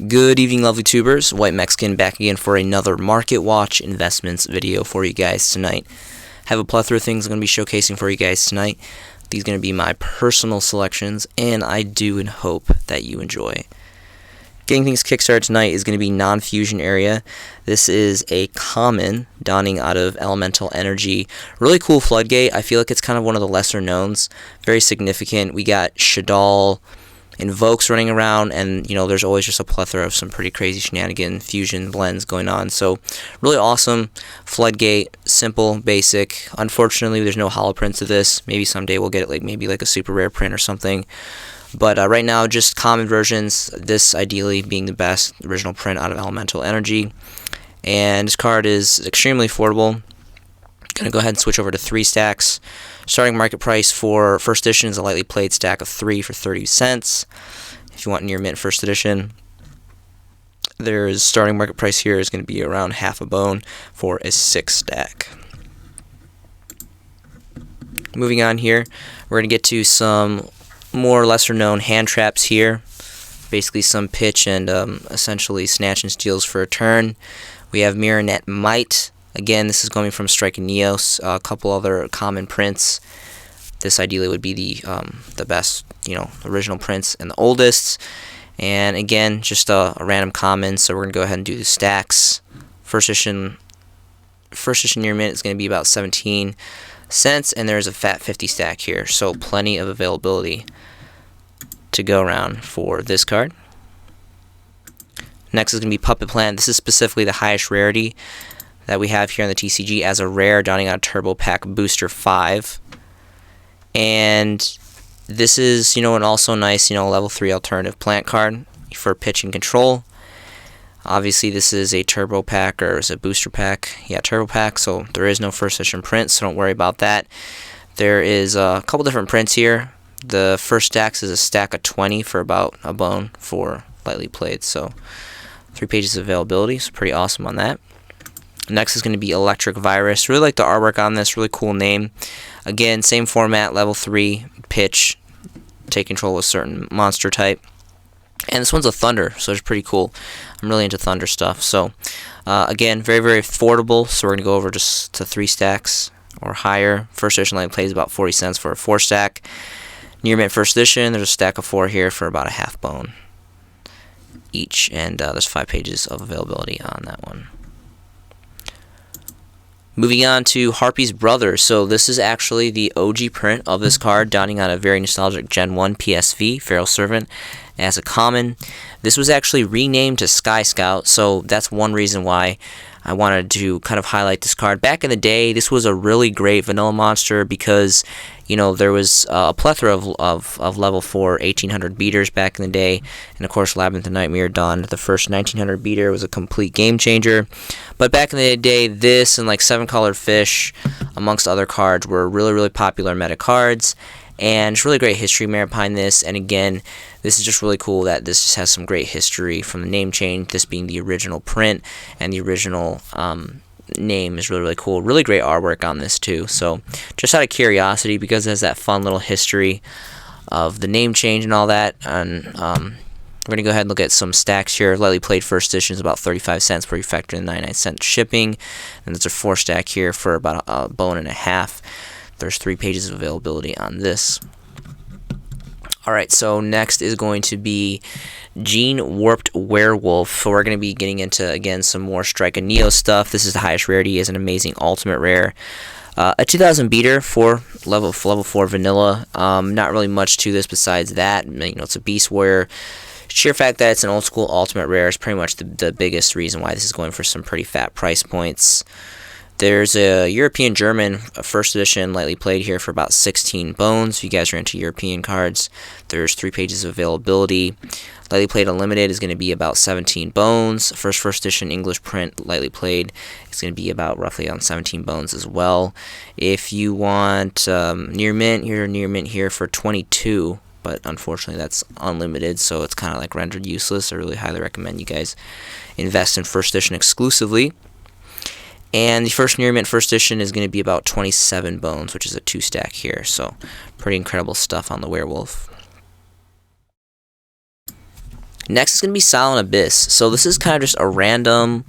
Good evening, lovely tubers. White Mexican back again for another Market Watch investments video for you guys tonight. Have a plethora of things I'm going to be showcasing for you guys tonight. These are going to be my personal selections, and I do and hope that you enjoy. Getting things kickstarted tonight is going to be non-fusion area. This is a common donning out of elemental energy. Really cool floodgate. I feel like it's kind of one of the lesser knowns. Very significant. We got Shadal Invokes running around, and there's always just a plethora of some pretty crazy shenanigan fusion blends going on. So really awesome floodgate, simple, basic. Unfortunately, there's no holo prints of this. Maybe someday we'll get it, maybe like a super rare print or something. But right now, just common versions. This ideally being the best original print out of elemental energy. And this card is extremely affordable. Gonna go ahead and switch over to 3 stacks. Starting market price for first edition is a lightly played stack of 3 for 30 cents. If you want near mint first edition, there's starting market price here is going to be around half a bone for a 6 stack. Moving on here, we're going to get to some more lesser known hand traps here. Basically some pitch and essentially snatch and steals for a turn. We have Mirrornet Might. Again, this is going from Strike and Neos, a couple other common prints. This ideally would be the best, original prints and the oldest. And again, just a random common, so we're going to go ahead and do the stacks. First edition near mint is going to be about 17 cents, and there's a fat 50 stack here, so plenty of availability to go around for this card. Next is going to be Puppet Plant. This is specifically the highest rarity that we have here on the TCG as a rare, donning out Turbo Pack Booster 5. And this is, an also nice, level 3 alternative plant card for pitch and control. Obviously, this is a Turbo Pack, or is it Booster Pack? Yeah, Turbo Pack, so there is no first edition print, so don't worry about that. There is a couple different prints here. The first stacks is a stack of 20 for about a bone for lightly played, so 3 pages of availability, so pretty awesome on that. Next is going to be Electric Virus. Really like the artwork on this. Really cool name. Again, same format, level 3, pitch, take control of a certain monster type. And this one's a Thunder, so it's pretty cool. I'm really into Thunder stuff. So, again, very, very affordable. So we're going to go over just to 3 stacks or higher. First edition line plays about 40 cents for a 4 stack. Near mint first edition, there's a stack of 4 here for about a half bone each. And there's 5 pages of availability on that one. Moving on to Harpy's Brother. So this is actually the OG print of this card, donning on a very nostalgic Gen 1 PSV, Feral Servant, as a common. This was actually renamed to Sky Scout, so that's one reason why I wanted to kind of highlight this card. Back in the day, this was a really great vanilla monster because, there was a plethora of level 4 1800 beaters back in the day. And of course, Labyrinth of Nightmare Dawn, the first 1900 beater, was a complete game changer. But back in the day, this and like 7-Colored Fish, amongst other cards, were really, really popular meta cards. And it's really great history merit behind this. And again, this is just really cool that this just has some great history from the name change, this being the original print, and the original name is really, really cool. Really great artwork on this too. So just out of curiosity, because it has that fun little history of the name change and all that. And we're going to go ahead and look at some stacks here. Lightly played first edition is about 35 cents where you factor in 99-cent shipping. And there's a 4 stack here for about a bone and a half. There's 3 pages of availability on this. Alright, so next is going to be Gene Warped Werewolf. So we're going to be getting into, again, some more Strike and Neo stuff. This is the highest rarity, is an amazing ultimate rare. A 2000 beater for level 4 vanilla. Not really much to this besides that. It's a Beast Warrior. Sheer fact that it's an old school ultimate rare is pretty much the biggest reason why this is going for some pretty fat price points. There's a European German first edition lightly played here for about 16 bones. If you guys are into European cards, there's 3 pages of availability. Lightly played unlimited is going to be about 17 bones. First edition English print lightly played is going to be about roughly on 17 bones as well. If you want near mint, you're near mint here for 22. But unfortunately that's unlimited, so it's kind of like rendered useless. I really highly recommend you guys invest in first edition exclusively. And the first near mint first edition is going to be about 27 bones, which is a 2 stack here. So pretty incredible stuff on the Werewolf. Next is going to be Silent Abyss. So this is kind of just a random,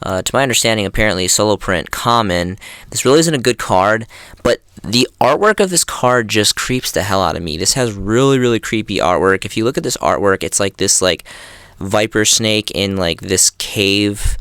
to my understanding, apparently solo print common. This really isn't a good card, but the artwork of this card just creeps the hell out of me. This has really, really creepy artwork. If you look at this artwork, it's like this like viper snake in like this cave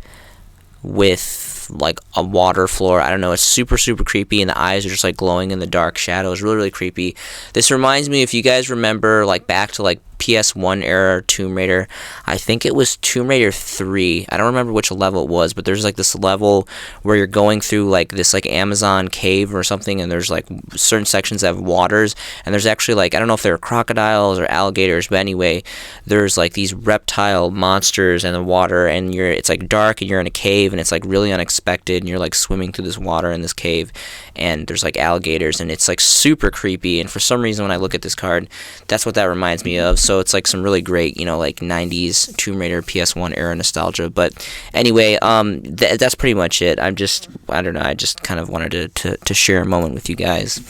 with like a water floor. I don't know, it's super, super creepy, and the eyes are just like glowing in the dark shadows. Really, really creepy. This reminds me, if you guys remember, like back to like PS1 era Tomb Raider, I think it was Tomb Raider 3. I don't remember which level it was, but there's like this level where you're going through like this like Amazon cave or something, and there's like certain sections that have waters, and there's actually like, I don't know if they're crocodiles or alligators, but anyway, there's like these reptile monsters in the water, and it's like dark, and you're in a cave, and it's like really unexpected, and you're like swimming through this water in this cave, and there's like alligators, and it's like super creepy. And for some reason, when I look at this card, that's what that reminds me of. So it's like some really great, you know, like 90s Tomb Raider PS1 era nostalgia. But anyway, that's pretty much it. I don't know, I just kind of wanted to share a moment with you guys.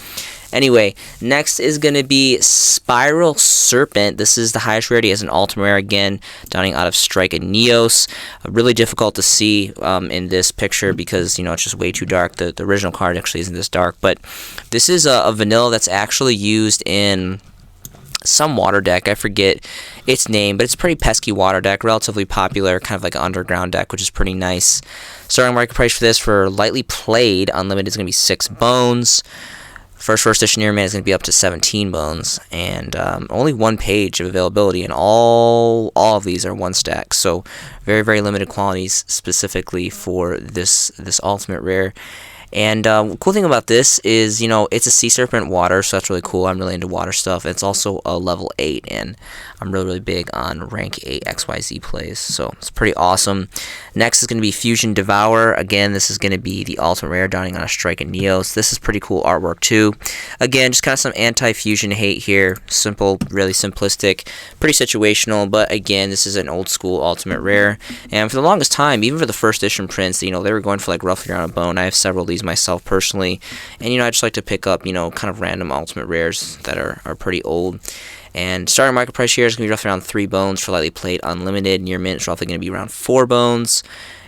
Anyway, next is going to be Spiral Serpent. This is the highest rarity as an ultimate rare, again, downing out of Strike and Neos. Really difficult to see in this picture because, you know, it's just way too dark. The original card actually isn't this dark, but this is a vanilla that's actually used in some water deck. I forget its name, but it's a pretty pesky water deck, relatively popular, kind of like an underground deck, which is pretty nice. Starting market price for this for lightly played unlimited is going to be 6 bones. First edition Near Man is going to be up to 17 bones, and only 1 page of availability, and all of these are 1 stack, so very, very limited quantities specifically for this ultimate rare. And cool thing about this is, you know, it's a Sea Serpent water, so that's really cool. I'm really into water stuff. It's also a level 8, and I'm really, really big on rank 8 XYZ plays, so it's pretty awesome. Next is going to be Fusion Devour. Again, this is going to be the ultimate rare, downing on a Strike and Neos. This is pretty cool artwork too. Again, just kind of some anti-fusion hate here. Simple, really simplistic, pretty situational, but again, this is an old school ultimate rare. And for the longest time, even for the first edition prints, you know, they were going for like roughly around a bone. I have several of these myself personally, and you know, I just like to pick up, you know, kind of random ultimate rares that are pretty old. And starting market price here is going to be roughly around 3 bones for lightly played unlimited. Near mint is roughly going to be around 4 bones.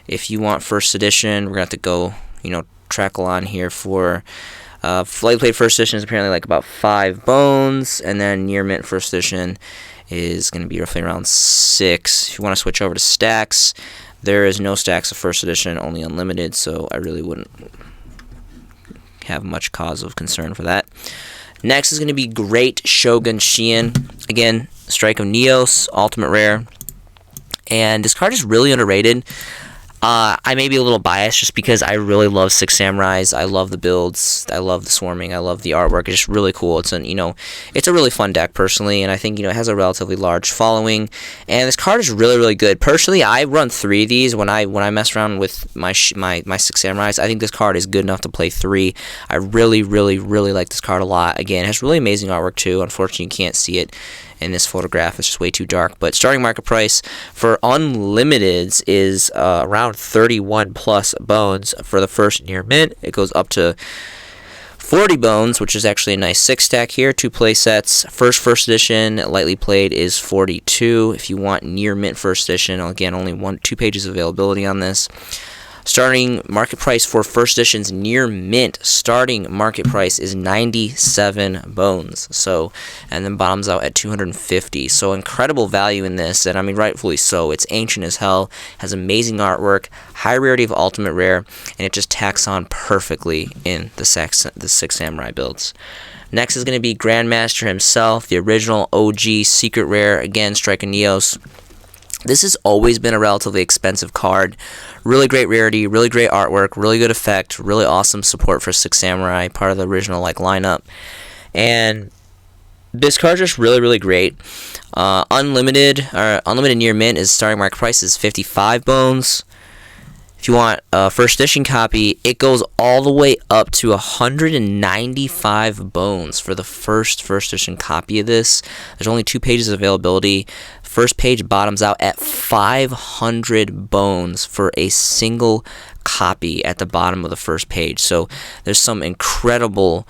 If you want first edition, we're going to have to go, you know, trackle on here for lightly played first edition is apparently like about 5 bones, and then near mint first edition is going to be roughly around 6. If you want to switch over to stacks, there is no stacks of first edition, only unlimited, so I really wouldn't have much cause of concern for that. Next is going to be Great Shogun Shien. Again, Strike of Neos, ultimate rare. And this card is really underrated. I may be a little biased just because I really love Six Samurais. I love the builds. I love the swarming. I love the artwork. It's just really cool. It's it's a really fun deck personally, and I think, you know, it has a relatively large following. And this card is really, really good. Personally, I run 3 of these when I mess around with my Six Samurais. I think this card is good enough to play 3. I really, really, really like this card a lot. Again, it has really amazing artwork too. Unfortunately, you can't see it in this photograph. It's just way too dark. But starting market price for unlimiteds is around 31 plus bones for the first near mint. It goes up to 40 bones, which is actually a nice 6 stack here. 2 play sets. First edition lightly played is 42. If you want near mint first edition, again, only 2 pages of availability on this. Starting market price for first edition's near mint, starting market price is 97 bones. So, and then bottoms out at 250. So incredible value in this, and I mean rightfully so. It's ancient as hell, has amazing artwork, high rarity of ultimate rare, and it just tacks on perfectly in the Six Samurai builds. Next is going to be Grandmaster himself, the original OG secret rare, again, Strike and Neos. This has always been a relatively expensive card. Really great rarity, really great artwork, really good effect, really awesome support for Six Samurai, part of the original lineup. And this card is just really, really great. Unlimited near mint is starting market price is 55 bones. If you want a first edition copy, it goes all the way up to 195 bones for the first edition copy of this. There's only 2 pages of availability. First page bottoms out at 500 bones for a single copy at the bottom of the first page. So there's some incredible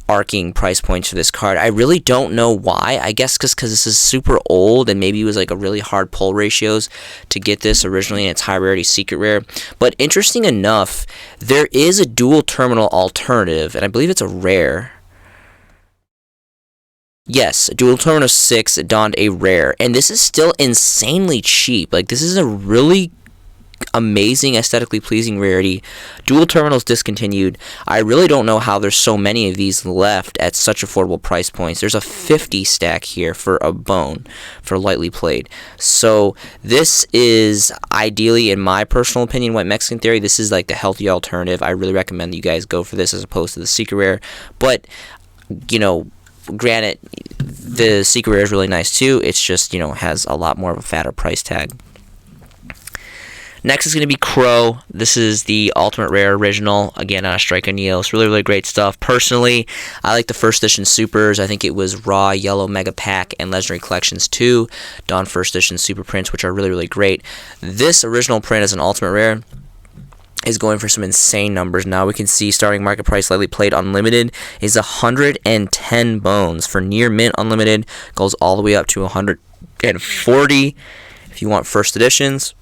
arcing price points for this card. I really don't know why. I guess because this is super old and maybe it was like a really hard pull ratios to get this originally in its high rarity secret rare. But interesting enough, there is a dual terminal alternative, and I believe it's a rare. Yes, Dual Terminal 6 donned a rare, and this is still insanely cheap. Like, this is a really amazing, aesthetically pleasing rarity. Dual Terminals discontinued. I really don't know how there's so many of these left at such affordable price points. There's a 50 stack here for a bone, for lightly played. So, this is ideally, in my personal opinion, White Mexican Theory, this is like the healthy alternative. I really recommend that you guys go for this as opposed to the secret rare. But, you know, granted, the secret rare is really nice too. It's just, you know, has a lot more of a fatter price tag. Next is going to be Crow. This is the Ultimate Rare Original. Again, Striker Neos. Really, really great stuff. Personally, I like the first edition Supers. I think it was Raw, Yellow, Mega Pack, and Legendary Collections 2. Dawn first edition Super Prints, which are really, really great. This original print as an Ultimate Rare is going for some insane numbers. Now we can see starting market price lightly played unlimited is 110 bones. For near mint unlimited goes all the way up to 140 if you want first editions.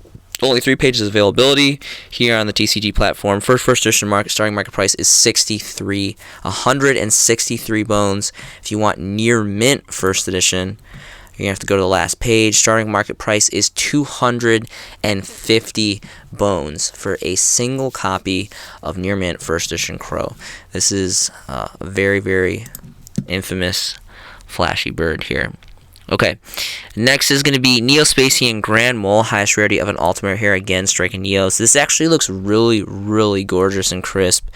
Only 3 pages of availability here on the TCG platform. First edition starting market price is 163 bones. If you want near mint first edition, you're going to have to go to the last page. Starting market price is 250 bones for a single copy of Near Mint First Edition Crow. This is a very, very infamous flashy bird here. Okay, next is going to be Neospacian Grand Mole, highest rarity of an Ultimate here. Again, striking Neos. This actually looks really, really gorgeous and crisp.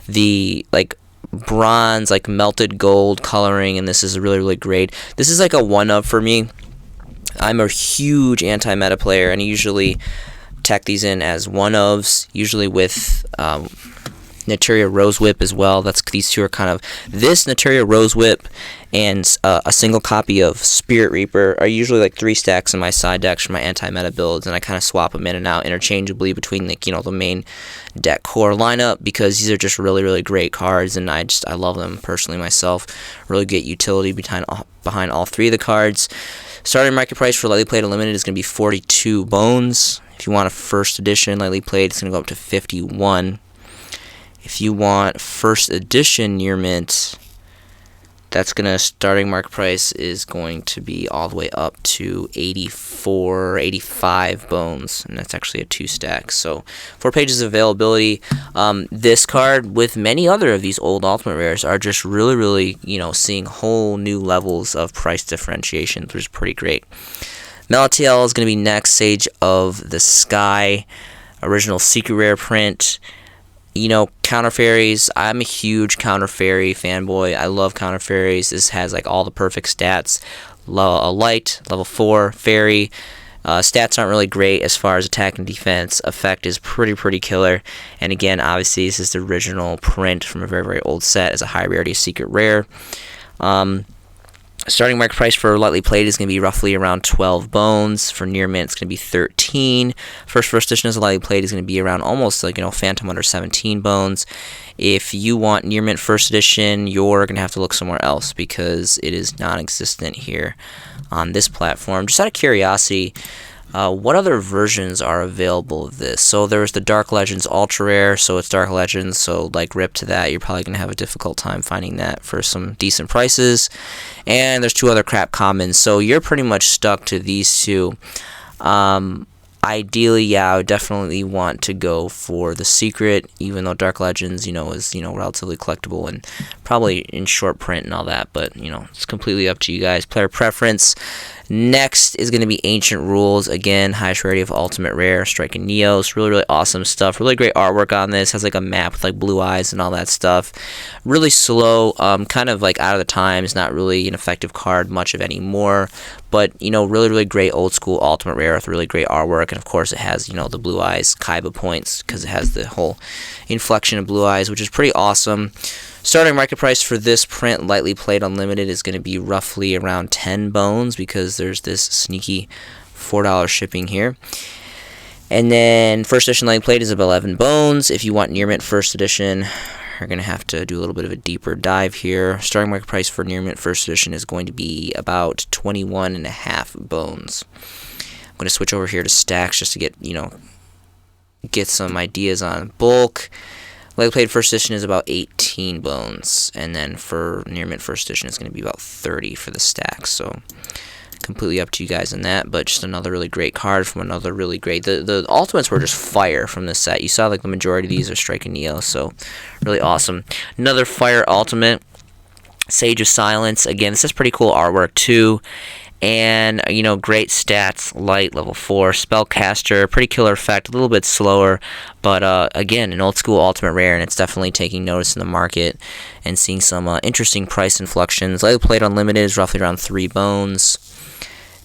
The, like, bronze, like melted gold coloring, and this is really, really great. This is like a one-up for me. I'm a huge anti-meta player, and I usually tack these in as one-ofs, usually with Naturia Rose Whip as well. These two are kind of, this Naturia Rose Whip and a single copy of Spirit Reaper are usually like 3 stacks in my side decks for my anti-meta builds, and I kind of swap them in and out interchangeably between, like, you know, the main deck core lineup, because these are just really, really great cards, and I love them personally myself. Really get utility behind all 3 of the cards. Starting market price for lightly played unlimited is going to be 42 bones. If you want a first edition lightly played, it's going to go up to 51. If you want first edition near mint, that's going to, starting market price is going to be all the way up to 84, 85 bones, and that's actually a 2 stack. So 4 pages of availability. This card, with many other of these old Ultimate Rares, are just really, really, you know, seeing whole new levels of price differentiation, which is pretty great. Melatiel is going to be next. Sage of the Sky, original secret rare print. You know, Counter Fairies, I'm a huge Counter Fairy fanboy. I love Counter Fairies. This has like all the perfect stats. A light, level 4, fairy. Stats aren't really great as far as attack and defense. Effect is pretty killer. And again, obviously, this is the original print from a very, very old set as a high rarity secret rare. Starting market price for lightly played is going to be roughly around 12 bones. For near mint, it's going to be 13. First edition as a lightly played is going to be around almost like, you know, Phantom under 17 bones. If you want near mint first edition, you're going to have to look somewhere else because it is non-existent here on this platform. Just out of curiosity, what other versions are available of this? So there's the Dark Legends Ultra Rare, so it's Dark Legends, so like rip to that. You're probably going to have a difficult time finding that for some decent prices. And there's 2 other crap commons, so you're pretty much stuck to these 2. Ideally, yeah, I would definitely want to go for the secret, even though Dark Legends, you know, is, you know, relatively collectible and probably in short print and all that, but, you know, it's completely up to you guys. Player preference. Next is going to be Ancient Rules. Again, highest rarity of Ultimate Rare, striking Neos. Really, really awesome stuff. Really great artwork on this. Has like a map with like blue eyes and all that stuff. Really slow, kind of like out of the times. Not really an effective card much of anymore. But, you know, really, really great old school Ultimate Rare with really great artwork. And of course, it has, you know, the blue eyes Kaiba points because it has the whole inflection of blue eyes, which is pretty awesome. Starting market price for this print, lightly played unlimited, is going to be roughly around 10 bones because there's this sneaky $4 shipping here. And then first edition lightly played is of 11 bones. If you want near mint first edition, are going to have to do a little bit of a deeper dive here. Starting market price for near mint first edition is going to be about 21.5 bones. I'm going to switch over here to stacks just to get, get some ideas on bulk. Lightly played first edition is about 18 bones, and then for near mint first edition it's going to be about 30 for the stacks. So completely up to you guys on that, but just another really great card from another really great. The ultimates were just fire from this set. You saw like the majority of these are Strike and Neo, so really awesome. Another fire ultimate, Sage of Silence. Again, this is pretty cool artwork too. And, great stats, light, level 4, spellcaster, pretty killer effect, a little bit slower, but, again, an old school ultimate rare, and it's definitely taking notice in the market and seeing some interesting price inflections. Lightly played unlimited is roughly around 3 bones.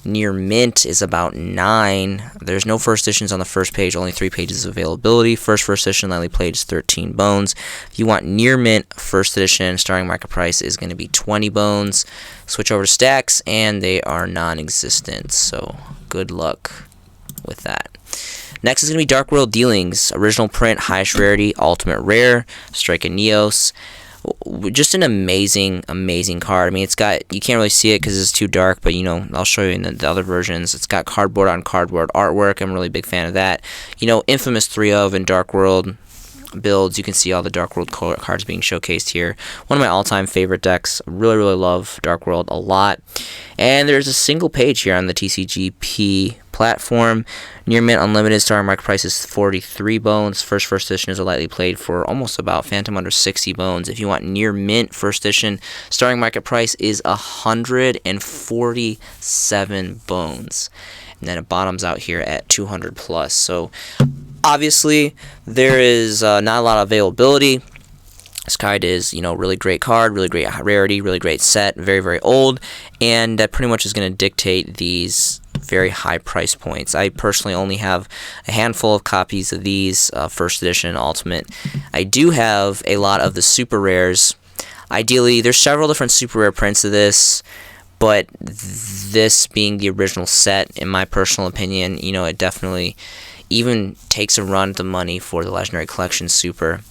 Near mint is about 9. There's no first editions on the first page, only 3 pages of availability. First edition lightly played is 13 bones. If you want near mint first edition, starting market price is going to be 20 bones. Switch over to stacks, and they are non-existent, so good luck with that. Next is going to be Dark World Dealings. Original print, highest rarity, ultimate rare, Strike and Neos. Just an amazing card. I mean, it's got, you can't really see it because it's too dark, but I'll show you in the other versions. It's got cardboard on cardboard artwork. I'm a really big fan of that. Infamous 3-of and Dark World builds. You can see all the Dark World cards being showcased here. One of my all-time favorite decks. Really love Dark World a lot. And there's a single page here on the TCGP platform. Near mint unlimited starting market price is 43 bones. First edition is a lightly played for almost about phantom under 60 bones. If you want near mint first edition, starting market price is 147 bones. And then it bottoms out here at 200 plus. So obviously there is not a lot of availability. This card is, really great card, really great rarity, really great set, very old, and that pretty much is going to dictate these very high price points. I personally only have a handful of copies of these first edition ultimate. I do have a lot of the super rares. Ideally, there's several different super rare prints of this, but this being the original set, in my personal opinion, it definitely even takes a run at the money for the Legendary Collection Super.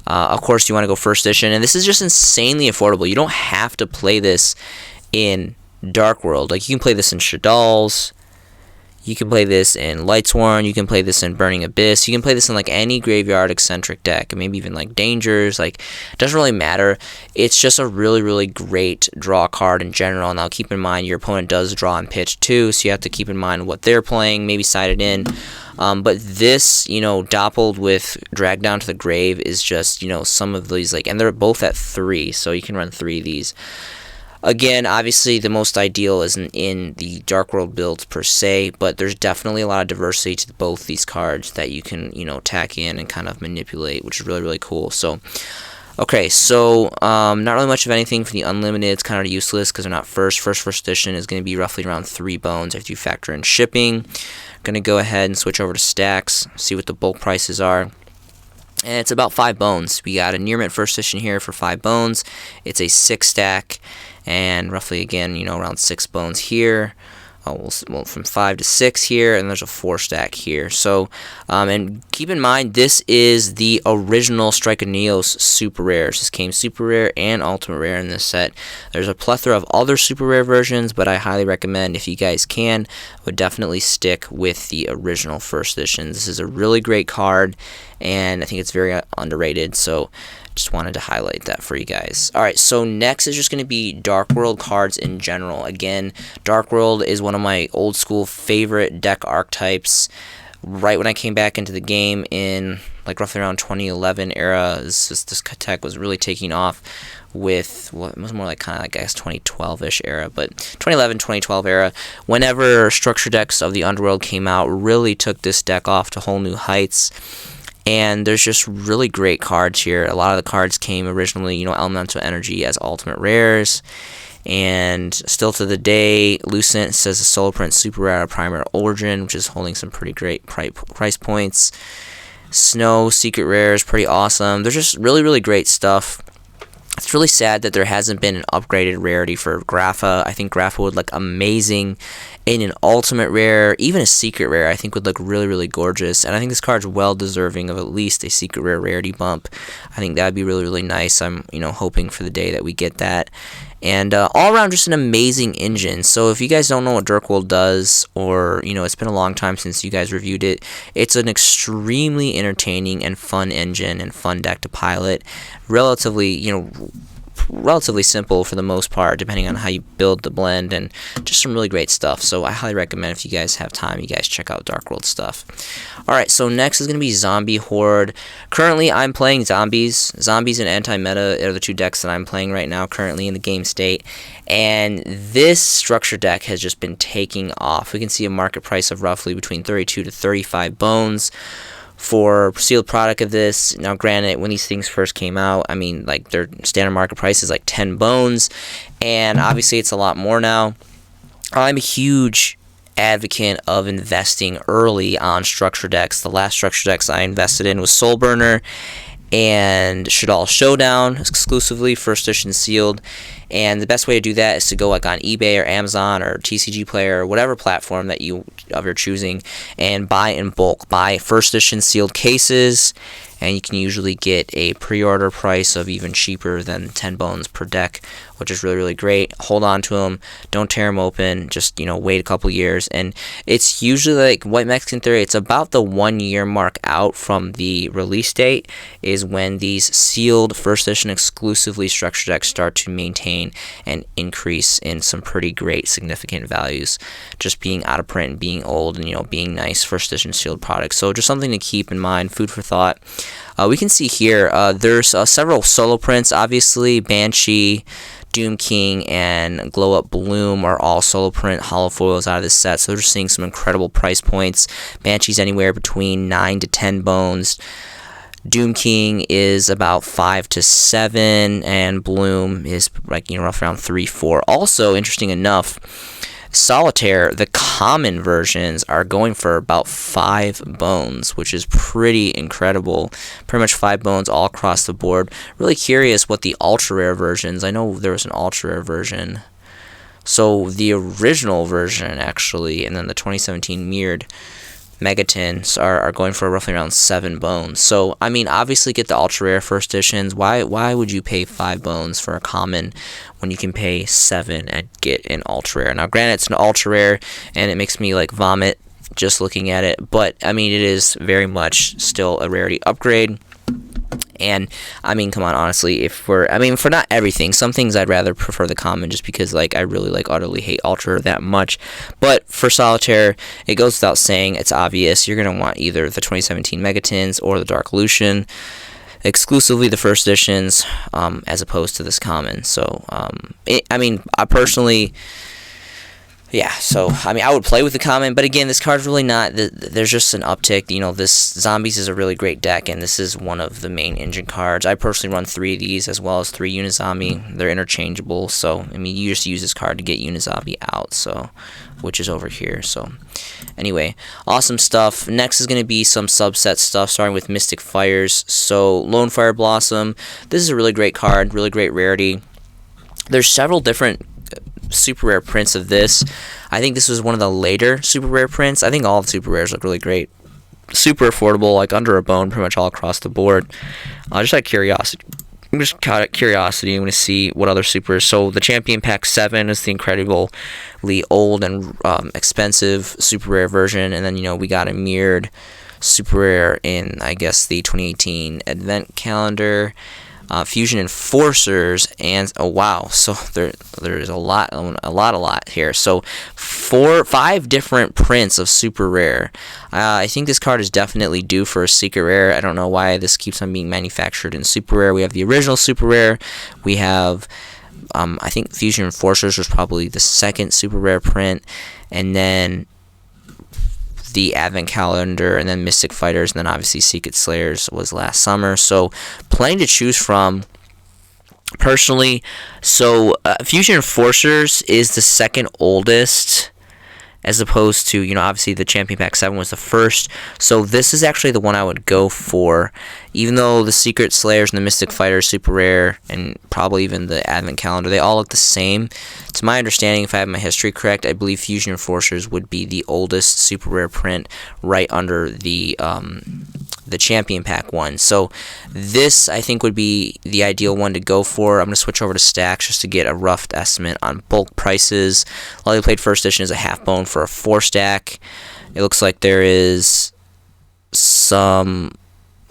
Of course, you want to go first edition, and this is just insanely affordable. You don't have to play this in Dark World. Like, you can play this in Shadal's, you can play this in Lightsworn, you can play this in Burning Abyss, you can play this in like any graveyard eccentric deck, and maybe even like Dangers. Like, it doesn't really matter. It's just a really great draw card in general. Now, keep in mind your opponent does draw and pitch too, so you have to keep in mind what they're playing, maybe side it in. But this, doppled with Drag Down to the Grave is just, some of these, and they're both at 3, so you can run 3 of these. Again, obviously, the most ideal isn't in the Dark World builds per se, but there's definitely a lot of diversity to both these cards that you can, tack in and kind of manipulate, which is really cool. So, okay, so not really much of anything for the unlimited. It's kind of useless because they're not first. First edition is going to be roughly around 3 bones if you factor in shipping. Going to go ahead and switch over to stacks, see what the bulk prices are. And it's about 5 bones. We got a near mint first edition here for 5 bones. It's a 6 stack, and roughly again, around 6 bones here. Well, from 5 to 6 here, and there's a 4 stack here. So, and keep in mind, this is the original Strike and Neos super rares. This came super rare and ultimate rare in this set. There's a plethora of other super rare versions, but I highly recommend, if you guys can, would definitely stick with the original first edition. This is a really great card, and I think it's very underrated. So, just wanted to highlight that for you guys. Alright, so next is just going to be Dark World cards in general. Again, Dark World is one of my old school favorite deck archetypes. Right when I came back into the game in roughly around 2011 era, this tech was really taking off with what was more kind of I guess 2012-ish era, but 2011, 2012 era, whenever structure decks of the Underworld came out, really took this deck off to whole new heights. And there's just really great cards here. A lot of the cards came originally, Elemental Energy as ultimate rares. And still to the day, Lucent says a solo print super rare Primary Origin, which is holding some pretty great price points. Snow Secret Rare is pretty awesome. There's just really great stuff. It's really sad that there hasn't been an upgraded rarity for Grapha. I think Grapha would look amazing in an ultimate rare, even a secret rare. I think would look really, really gorgeous. And I think this card's well deserving of at least a secret rare rarity bump. I think that'd be really, really nice. I'm, hoping for the day that we get that. And all around, just an amazing engine. So if you guys don't know what Dirkworld does, or, it's been a long time since you guys reviewed it, it's an extremely entertaining and fun engine and fun deck to pilot. Relatively simple for the most part, depending on how you build the blend, and just some really great stuff. So I highly recommend, if you guys have time, you guys check out Darkworld stuff. Alright, so next is going to be Zombie Horde. Currently, I'm playing Zombies. Zombies and Anti-Meta are the two decks that I'm playing right now, currently in the game state. And this structure deck has just been taking off. We can see a market price of roughly between 32 to 35 bones for sealed product of this. Now, granted, when these things first came out, their standard market price is like 10 bones, and obviously it's a lot more now. I'm a huge advocate of investing early on structure decks. The last structure decks I invested in was Soulburner and Shaddoll Showdown, exclusively first edition sealed. And the best way to do that is to go like on eBay or Amazon or TCG Player or whatever platform that of your choosing, and buy in bulk. Buy first edition sealed cases, and you can usually get a pre-order price of even cheaper than 10 bones per deck, which is really, really great. Hold on to them. Don't tear them open. Just, wait a couple years. And it's usually like White Mexican Theory. It's about the 1 year mark out from the release date is when these sealed first edition exclusively structured decks start to maintain and increase in some pretty great significant values, just being out of print and being old and being nice first edition sealed products. So just something to keep in mind, food for thought. We can see here there's several solo prints. Obviously, Banshee, Doom King, and Glow Up Bloom are all solo print hollow foils out of this set, so they're just seeing some incredible price points. Banshee's anywhere between 9 to 10 bones. Doom King is about 5 to 7, and Bloom is roughly around 3, 4. Also, interesting enough, Solitaire, the common versions are going for about 5 bones, which is pretty incredible. Pretty much 5 bones all across the board. Really curious what the ultra rare versions. I know there was an ultra rare version. So the original version, actually, and then the 2017 mirrored Megatons are going for roughly around 7 bones. So, obviously get the ultra rare first editions. Why would you pay 5 bones for a common when you can pay 7 and get an ultra rare? Now, granted, it's an ultra rare, and it makes me vomit just looking at it, but it is very much still a rarity upgrade. And come on, honestly, for not everything, some things I'd rather prefer the common, just because I really utterly hate ultra that much. But for Solitaire, it goes without saying, it's obvious you're gonna want either the 2017 Megatons or the Dark Lucian, exclusively the first editions, as opposed to this common. So I personally, yeah, so, I would play with the common, but again, this card's really not, there's just an uptick. This Zombies is a really great deck, and this is one of the main engine cards. I personally run 3 of these, as well as 3 Unizabi. They're interchangeable, so, you just use this card to get Unizabi out, so, which is over here, so. Anyway, awesome stuff. Next is going to be some subset stuff, starting with Mystic Fires. So, Lone Fire Blossom, this is a really great card, really great rarity. There's several different super rare prints of this. I think this was one of the later super rare prints. I think all the super rares look really great. Super affordable, under a bone, pretty much all across the board. Just out of curiosity. I'm going to see what other supers. So the Champion Pack 7 is the incredibly old and expensive super rare version, and then we got a mirrored super rare in, I guess, the 2018 Advent Calendar. Fusion Enforcers, and oh wow, so there's a lot here. So 5 different prints of super rare. I think this card is definitely due for a secret rare. I don't know why this keeps on being manufactured in super rare. We have the original super rare. We have I think Fusion Enforcers was probably the second super rare print, and then the Advent Calendar, and then Mystic Fighters, and then obviously Secret Slayers was last summer. So plenty to choose from. Personally, so Fusion Enforcers is the second oldest as opposed to, obviously the Champion Pack 7 was the first. So this is actually the one I would go for. Even though the Secret Slayers and the Mystic Fighters, super rare, and probably even the Advent Calendar, they all look the same. To my understanding, if I have my history correct, I believe Fusion Enforcers would be the oldest super rare print right under the Champion Pack one. So this, I think, would be the ideal one to go for. I'm going to switch over to stacks just to get a rough estimate on bulk prices. Lightly Played First Edition is a half bone for a 4-stack. It looks like there is some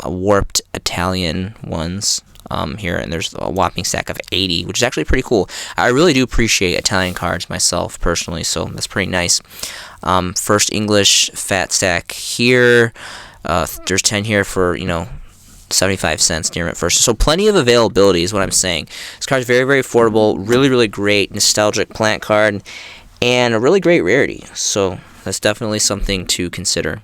warped Italian ones here, and there's a whopping stack of 80, which is actually pretty cool. I really do appreciate Italian cards myself personally, so that's pretty nice. First English fat stack here. There's 10 here for 75 cents near mint first. So plenty of availability is what I'm saying. This card is very, very affordable, really, really great nostalgic plant card, and a really great rarity. So that's definitely something to consider.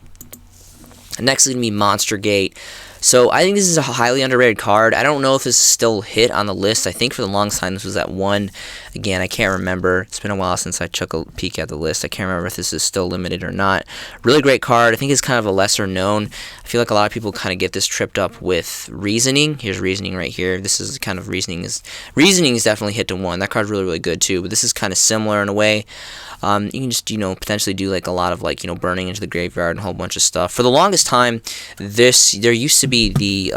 Next is going to be Monster Gate. So I think this is a highly underrated card. I don't know if this is still hit on the list. I think for the longest time this was at 1. Again, I can't remember. It's been a while since I took a peek at the list. I can't remember if this is still limited or not. Really great card. I think it's kind of a lesser known. I feel like a lot of people kind of get this tripped up with Reasoning. Here's Reasoning right here. This is kind of Reasoning is definitely hit to 1. That card's really, really good too. But this is kind of similar in a way. You can just, potentially do like a lot of like, burning into the graveyard and a whole bunch of stuff. For the longest time, there used to be the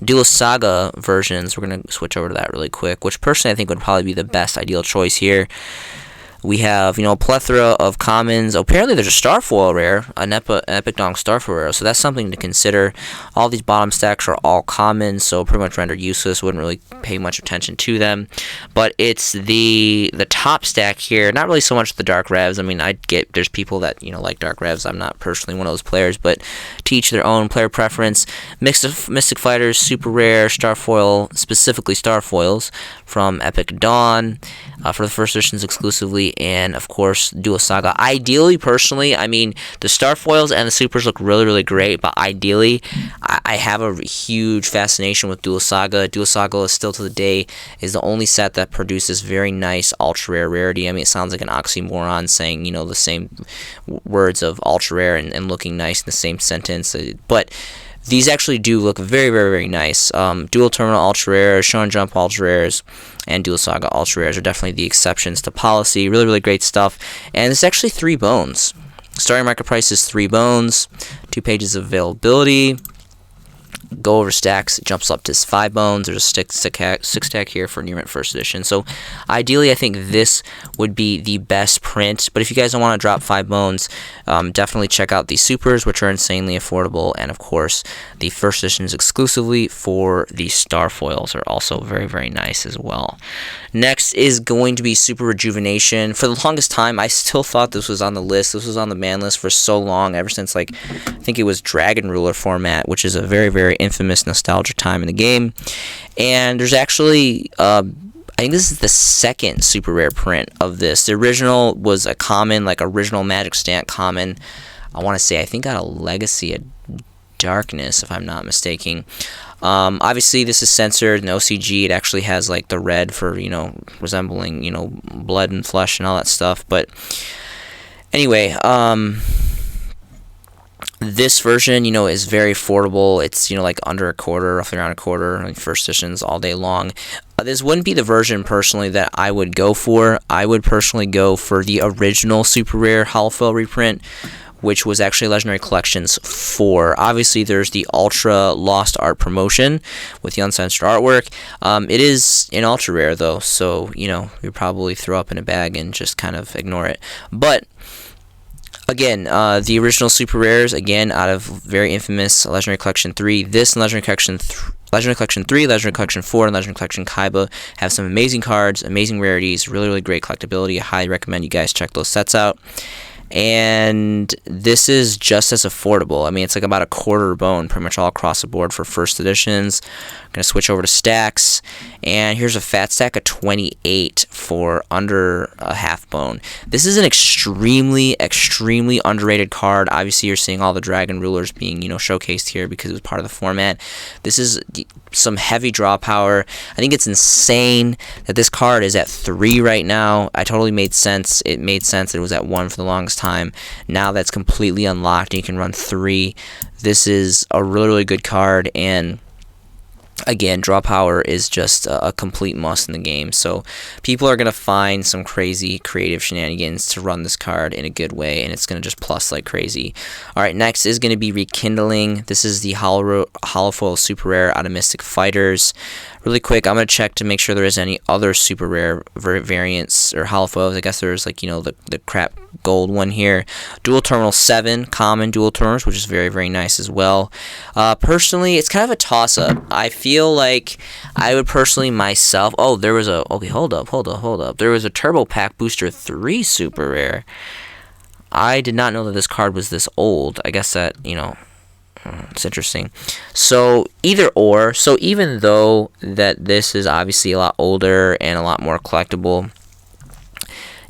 Duelist Saga versions. We're going to switch over to that really quick, which personally I think would probably be the best ideal choice here. We have, a plethora of commons. Apparently there's a Starfoil rare, an Epic Dong Starfoil rare, so that's something to consider. All these bottom stacks are all commons, so pretty much rendered useless. Wouldn't really pay much attention to them. But it's the top stack here, not really so much the Dark Revs. I mean, there's people that, like Dark Revs. I'm not personally one of those players, but to each their own player preference. Mix of Mystic Fighters, super rare, Starfoil, specifically Starfoils from Epic Dawn for the first editions exclusively, and of course Duelist Saga. Ideally, personally, I mean, the Starfoils and the supers look really, really great, but ideally I have a huge fascination with Duelist Saga. Duelist Saga is still to the day is the only set that produces very nice ultra rare rarity. I mean, it sounds like an oxymoron saying the same words of ultra rare and looking nice in the same sentence, but these actually do look very, very, very nice. Dual Terminal Ultra Rares, Shonen Jump Ultra Rares, and Dual Saga Ultra Rares are definitely the exceptions to policy. Really, really great stuff. And it's actually 3 bones. Starting market price is 3 bones, 2 pages of availability. Go over stacks, it jumps up to 5 bones. There's a 6-stack here for near mint first edition. So ideally, I think this would be the best print. But if you guys don't want to drop 5 bones, definitely check out the supers, which are insanely affordable. And of course, the first editions exclusively for the Starfoils are also very, very nice as well. Next is going to be Super Rejuvenation. For the longest time, I still thought this was on the list. This was on the ban list for so long, ever since, I think it was Dragon Ruler format, which is a very, very infamous nostalgic time in the game. And there's actually, I think this is the second super rare print of this. The original was a common, original Magic Stamp common. I think out of Legacy of Darkness, if I'm not mistaken. Obviously, this is censored in OCG. It actually has the red for resembling blood and flesh and all that stuff. But anyway, this version is very affordable. It's under a quarter, roughly around a quarter. First editions all day long. This wouldn't be the version personally that I would go for. I would personally go for the original super rare holofoil reprint, which was actually Legendary Collections 4. Obviously, there's the Ultra Lost Art promotion with the uncensored artwork. It is an ultra rare, though, so, you probably throw up in a bag and just kind of ignore it. But again, the original super rares, again, out of very infamous Legendary Collection 3. This and Legendary Collection 3, Legendary Collection 4, and Legendary Collection Kaiba have some amazing cards, amazing rarities, really, really great collectability. I highly recommend you guys check those sets out. And this is just as affordable. I mean, it's about a quarter bone pretty much all across the board for first editions. I'm going to switch over to stacks. And here's a fat stack of 28 for under a half bone. This is an extremely, extremely underrated card. Obviously, you're seeing all the Dragon Rulers being, showcased here because it was part of the format. This is some heavy draw power. I think it's insane that this card is at 3 right now. I totally made sense. It made sense that it was at 1 for the longest time. Now that's completely unlocked and you can run 3. This is a really, really good card, and again, draw power is just a complete must in the game. So people are going to find some crazy creative shenanigans to run this card in a good way, and it's going to just plus like crazy. Alright, next is going to be Rekindling. This is the holofoil super rare out of Mystic Fighters. Really quick, I'm going to check to make sure there is any other super rare variants or holofoils. I guess there's like, the crap gold one here. Dual Terminal 7, common dual terminals, which is very, very nice as well. Personally, it's kind of a toss-up. I feel like I would personally myself... Oh, there was a... Okay, hold up. There was a Turbo Pack Booster 3 super rare. I did not know that this card was this old. I guess that, it's interesting. So either or. So even though that this is obviously a lot older and a lot more collectible,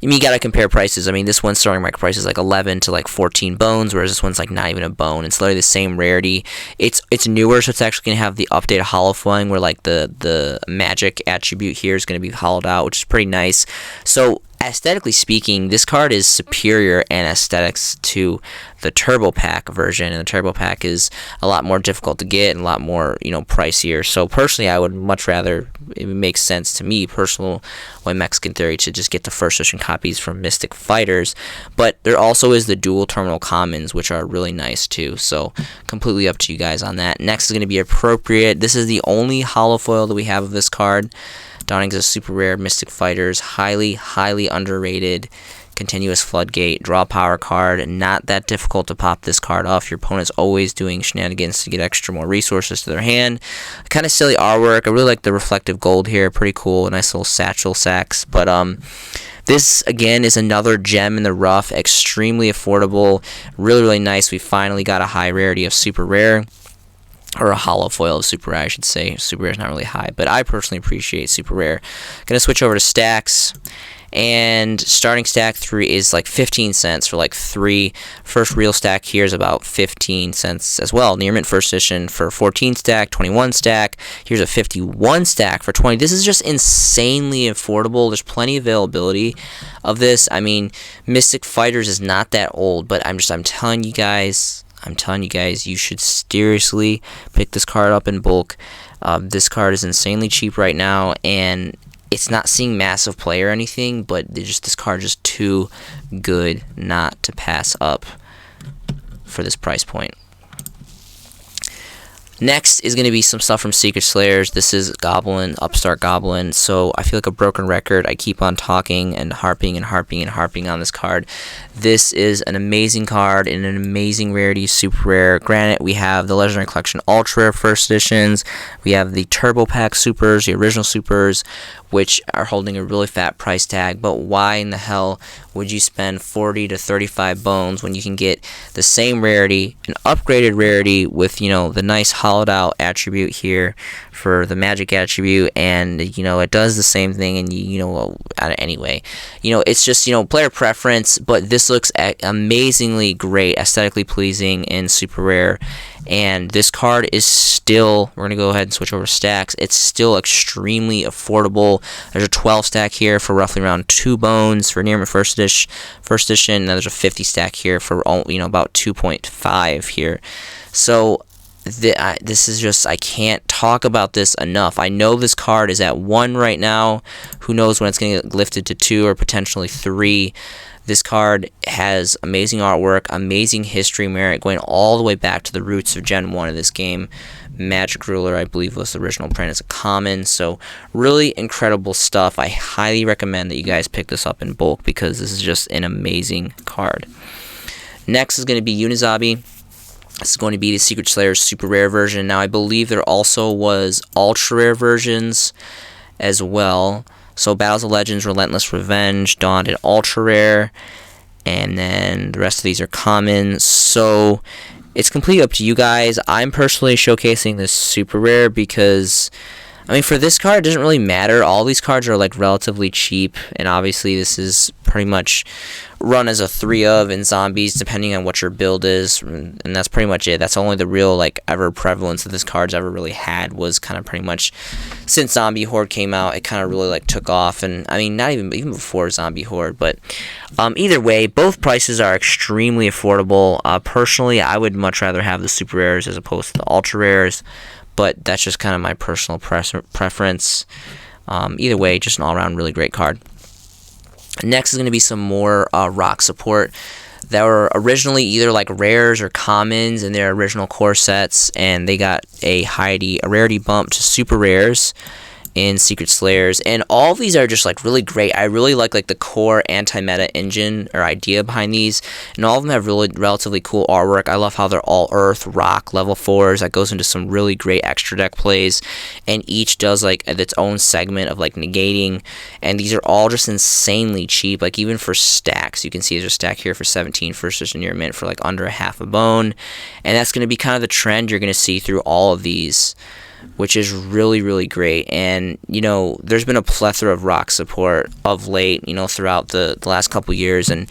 you gotta compare prices. I mean, this one's starting market price is like 11 to like 14 bones, whereas this one's like not even a bone. It's literally the same rarity. It's newer, so it's actually gonna have the updated holofoiling, where like the magic attribute here is gonna be hollowed out, which is pretty nice. So aesthetically speaking, this card is superior in aesthetics to the Turbo Pack version, and the Turbo Pack is a lot more difficult to get and a lot more, pricier. So personally, I would much rather, it makes sense to me, personal way Mexican theory, to just get the first edition copies from Mystic Fighters. But there also is the dual terminal commons, which are really nice too. So completely up to you guys on that. Next is going to be Appropriate. This is the only holofoil that we have of this card. Donning is a super rare Mystic Fighters, highly, highly underrated continuous floodgate draw power card. Not that difficult to pop this card off. Your opponent's always doing shenanigans to get extra more resources to their hand. Kind of silly artwork. I really like the reflective gold here. Pretty cool. Nice little satchel sacks. But this again is another gem in the rough. Extremely affordable. Really, really nice. We finally got a high rarity of super rare. Or a holofoil of super rare, I should say. Super rare is not really high, but I personally appreciate super rare. Gonna switch over to stacks, and starting stack 3 is like 15 cents for like 3. First real stack here is about 15 cents as well. Near mint first edition for 14 stack, 21 stack. Here's a 51 stack for 20. This is just insanely affordable. There's plenty of availability of this. I mean, Mystic Fighters is not that old, but I'm telling you guys, you should seriously pick this card up in bulk. This card is insanely cheap right now, and it's not seeing massive play or anything, but this card is just too good not to pass up for this price point. Next is going to be some stuff from Secret Slayers. This is Goblin, Upstart Goblin. So I feel like a broken record. I keep on talking and harping on this card. This is an amazing card and an amazing rarity, super rare. Granted, we have the Legendary Collection Ultra Rare First Editions. We have the Turbo Pack Supers, the original Supers, which are holding a really fat price tag. But why in the hell would you spend 40 to 35 bones when you can get the same rarity, an upgraded rarity with, the nice hollowed out attribute here for the magic attribute, and it does the same thing, and anyway, it's just player preference, but this looks amazingly great, aesthetically pleasing, and super rare. And this card is still, we're going to go ahead and switch over to stacks, it's still extremely affordable. There's a 12 stack here for roughly around 2 bones for near first edition, and there's a 50 stack here for about 2.5 here. So this is just, I can't talk about this enough. I know this card is at 1 right now. Who knows when it's going to get lifted to 2 or potentially 3. This card has amazing artwork, amazing history merit, going all the way back to the roots of Gen 1 of this game. Magic Ruler, I believe, was the original print as a common. So really incredible stuff. I highly recommend that you guys pick this up in bulk, because this is just an amazing card. Next is going to be Unizabi. This is going to be the Secret Slayers super rare version. Now, I believe there also was ultra rare versions as well. So Battles of Legends, Relentless Revenge, Dawn, and ultra rare, and then the rest of these are common. So it's completely up to you guys. I'm personally showcasing this super rare because, I mean, for this card, it doesn't really matter. All these cards are like relatively cheap, and obviously this is pretty much run as a 3 of in zombies, depending on what your build is, and that's pretty much it. That's only the real like ever prevalence that this card's ever really had, was kind of pretty much since Zombie Horde came out. It kind of really like took off, and I mean not even before Zombie Horde, but either way, both prices are extremely affordable. Personally, I would much rather have the super rares as opposed to the ultra rares, but that's just kind of my personal preference. Either way, just an all-around really great card. Next is going to be some more rock support that were originally either like rares or commons in their original core sets, and they got a rarity bump to super rares in Secret Slayers, and all of these are just like really great. I really like the core anti-meta engine or idea behind these, and all of them have really relatively cool artwork. I love how they're all earth, rock, level 4s. That goes into some really great extra deck plays, and each does like its own segment of like negating, and these are all just insanely cheap. Like even for stacks, you can see there's a stack here for 17 first edition near mint for like under a half a bone, and that's going to be kind of the trend you're going to see through all of these, which is really, really great. And, you know, there's been a plethora of rock support of late, you know, throughout the last couple years, and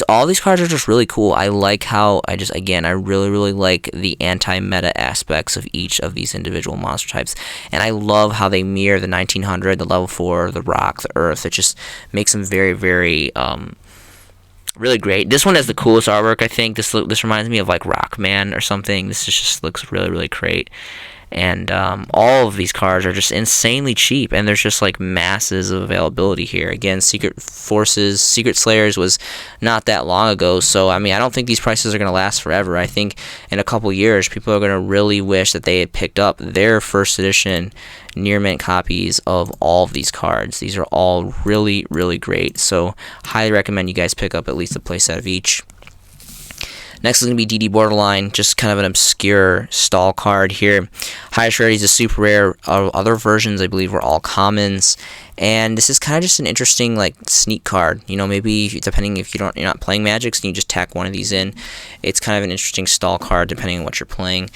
all these cards are just really cool. I like how, I really, really like the anti-meta aspects of each of these individual monster types, and I love how they mirror the 1900, the level 4, the rock, the earth. It just makes them very, very, really great. This one has the coolest artwork, I think. This reminds me of like Rockman or something. This just looks really, really great. And all of these cards are just insanely cheap, and there's just like masses of availability here. Again, Secret Slayers was not that long ago, so I mean, I don't think these prices are going to last forever. I think in a couple years, people are going to really wish that they had picked up their first edition near mint copies of all of these cards. These are all really, really great, so highly recommend you guys pick up at least a playset of each. Next is going to be DD Borderline, just kind of an obscure stall card here. Highest rarity is a super rare. Other versions, I believe, were all commons. And this is kind of just an interesting like sneak card. You know, maybe depending if you're not playing Magic, so you just tack one of these in. It's kind of an interesting stall card depending on what you're playing.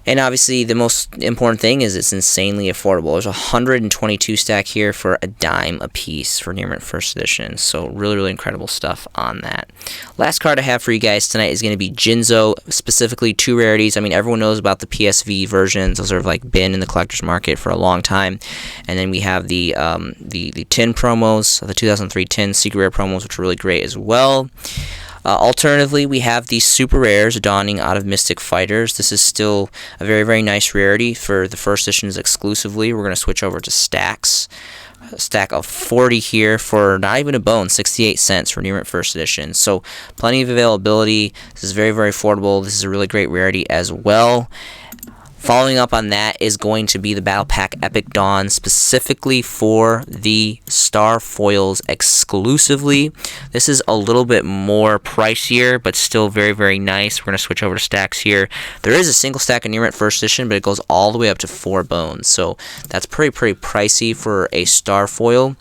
And obviously, the most important thing is it's insanely affordable. There's 122 stack here for a dime a piece for Near Mint First Edition. So really, really incredible stuff on that. Last card I have for you guys tonight is going to be Jinzo, specifically 2 rarities. I mean, everyone knows about the PSV versions. Those have like been in the collector's market for a long time. And then we have the tin promos, the 2003 tin secret rare promos, which are really great as well. Alternatively, we have these super rares dawning out of Mystic Fighters. This is still a very, very nice rarity for the first editions exclusively. We're going to switch over to stacks. A stack of 40 here for not even a bone, 68 cents for Near Mint First Edition. So plenty of availability. This is very, very affordable. This is a really great rarity as well. Following up on that is going to be the Battle Pack Epic Dawn, specifically for the Star Foils exclusively. This is a little bit more pricier, but still very, very nice. We're going to switch over to stacks here. There is a single stack in Near Mint First Edition, but it goes all the way up to 4 bones. So that's pretty pricey for a Star Foil.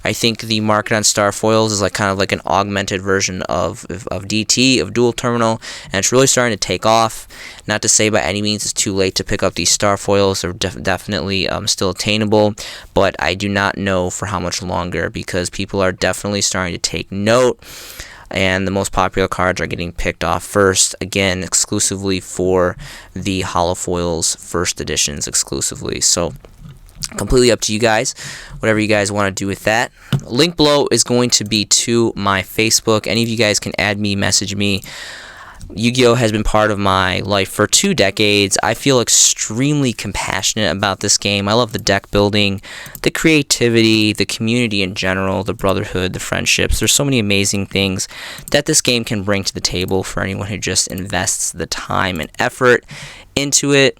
I think the market on Star Foils is like kind of like an augmented version of DT, of Dual Terminal, and it's really starting to take off. Not to say by any means it's too late to pick up these Star Foils. They're definitely still attainable, but I do not know for how much longer, because people are definitely starting to take note, and the most popular cards are getting picked off first, again, exclusively for the Holo Foils first editions exclusively. So completely up to you guys, whatever you guys want to do with that. Link below is going to be to my Facebook. Any of you guys can add me, message me. Yu-Gi-Oh! Has been part of my life for 2 decades. I feel extremely compassionate about this game. I love the deck building, the creativity, the community in general, the brotherhood, the friendships. There's so many amazing things that this game can bring to the table for anyone who just invests the time and effort into it.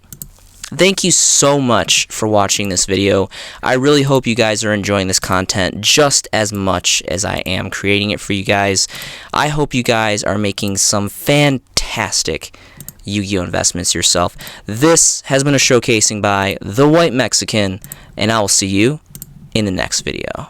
Thank you so much for watching this video. I really hope you guys are enjoying this content just as much as I am creating it for you guys. I hope you guys are making some fantastic Yu-Gi-Oh! Investments yourself. This has been a showcasing by The White Mexican, and I will see you in the next video.